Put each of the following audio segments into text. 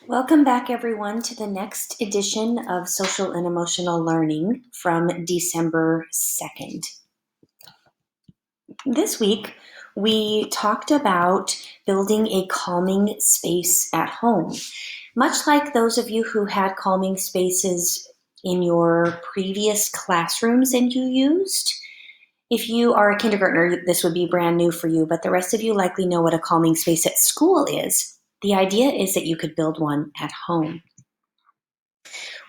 Welcome back, everyone, to the next edition of Social and Emotional Learning from December 2nd. This week, we talked about building a calming space at home. Much like those of you who had calming spaces in your previous classrooms and you used, if you are a kindergartner, this would be brand new for you, but the rest of you likely know what a calming space at school is. The idea is that you could build one at home.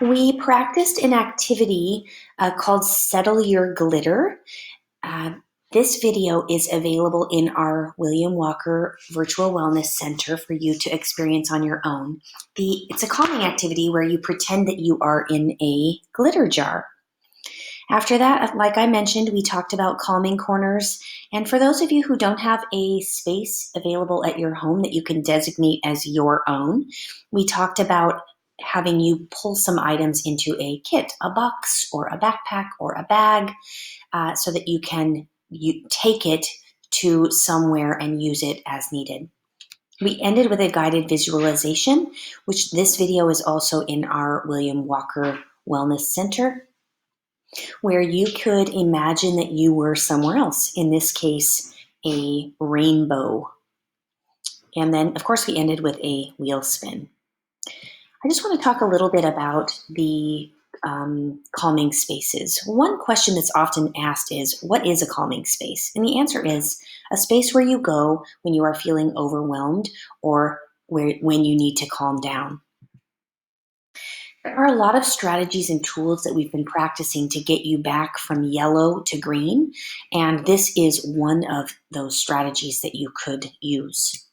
We practiced an activity called Settle Your Glitter. This video is available in our William Walker Virtual Wellness Center for you to experience on your own. It's a calming activity where you pretend that you are in a glitter jar. After that, like I mentioned, we talked about calming corners. And for those of you who don't have a space available at your home that you can designate as your own, we talked about having you pull some items into a kit, a box or a backpack or a bag, so that you can take it to somewhere and use it as needed. We ended with a guided visualization, which this video is also in our William Walker Wellness Center, where you could imagine that you were somewhere else, in this case, a rainbow. And then, of course, we ended with a wheel spin. I just want to talk a little bit about the calming spaces. One question that's often asked is, what is a calming space? And the answer is a space where you go when you are feeling overwhelmed or when you need to calm down. There are a lot of strategies and tools that we've been practicing to get you back from yellow to green, and this is one of those strategies that you could use.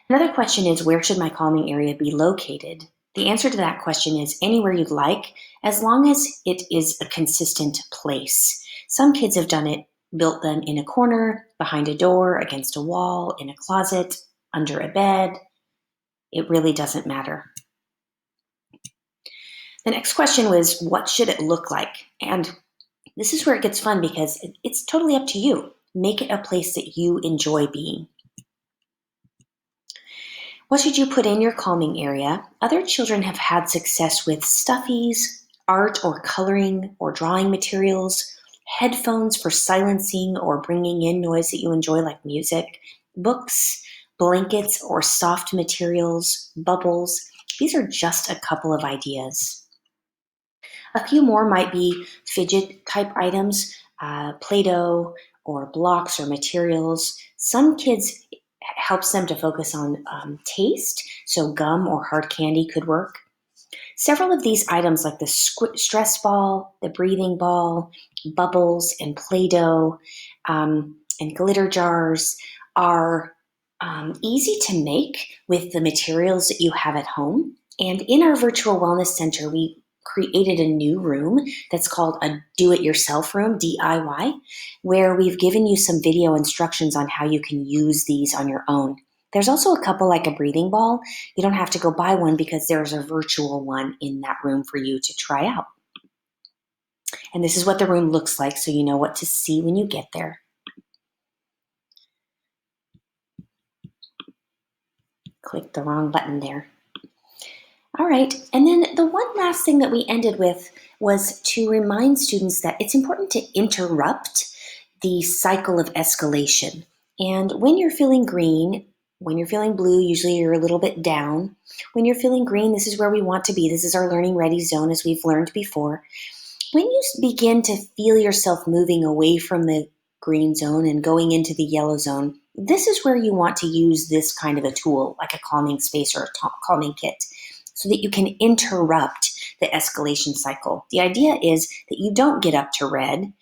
Another question is, where should my calming area be located? The answer to that question is anywhere you'd like, as long as it is a consistent place. Some kids have built them in a corner, behind a door, against a wall, in a closet, under a bed. It really doesn't matter. The next question was, what should it look like? And this is where it gets fun because it's totally up to you. Make it a place that you enjoy being. What should you put in your calming area? Other children have had success with stuffies, art or coloring or drawing materials, headphones for silencing or bringing in noise that you enjoy like music, books, blankets or soft materials, bubbles. These are just a couple of ideas. A few more might be fidget type items, Play-Doh or blocks or materials. Some kids helps them to focus on taste, so gum or hard candy could work. Several of these items like the stress ball, the breathing ball, bubbles and Play-Doh and glitter jars are easy to make with the materials that you have at home. And in our Virtual Wellness Center, we created a new room that's called a do-it-yourself room, DIY, where we've given you some video instructions on how you can use these on your own. There's also a couple like a breathing ball. You don't have to go buy one because there's a virtual one in that room for you to try out. And this is what the room looks like, so you know what to see when you get there. Click the wrong button there. All right, and then the one last thing that we ended with was to remind students that it's important to interrupt the cycle of escalation. And when you're feeling green, when you're feeling blue, usually you're a little bit down. When you're feeling green, this is where we want to be. This is our learning ready zone, as we've learned before. When you begin to feel yourself moving away from the green zone and going into the yellow zone, this is where you want to use this kind of a tool, like a calming space or a calming kit, so that you can interrupt the escalation cycle. The idea is that you don't get up to red,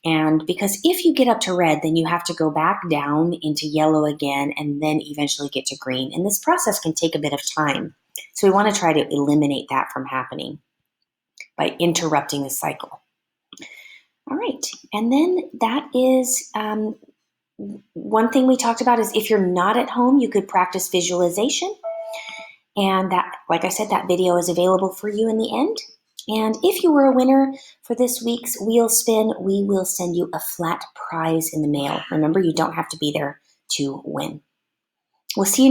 and because if you get up to red, then you have to go back down into yellow again and then eventually get to green. And this process can take a bit of time. So we want to try to eliminate that from happening by interrupting the cycle. All right, and then that is one thing we talked about is if you're not at home, you could practice visualization. And that, like I said, that video is available for you in the end. And if you were a winner for this week's wheel spin, we will send you a flat prize in the mail. Remember, you don't have to be there to win. We'll see you next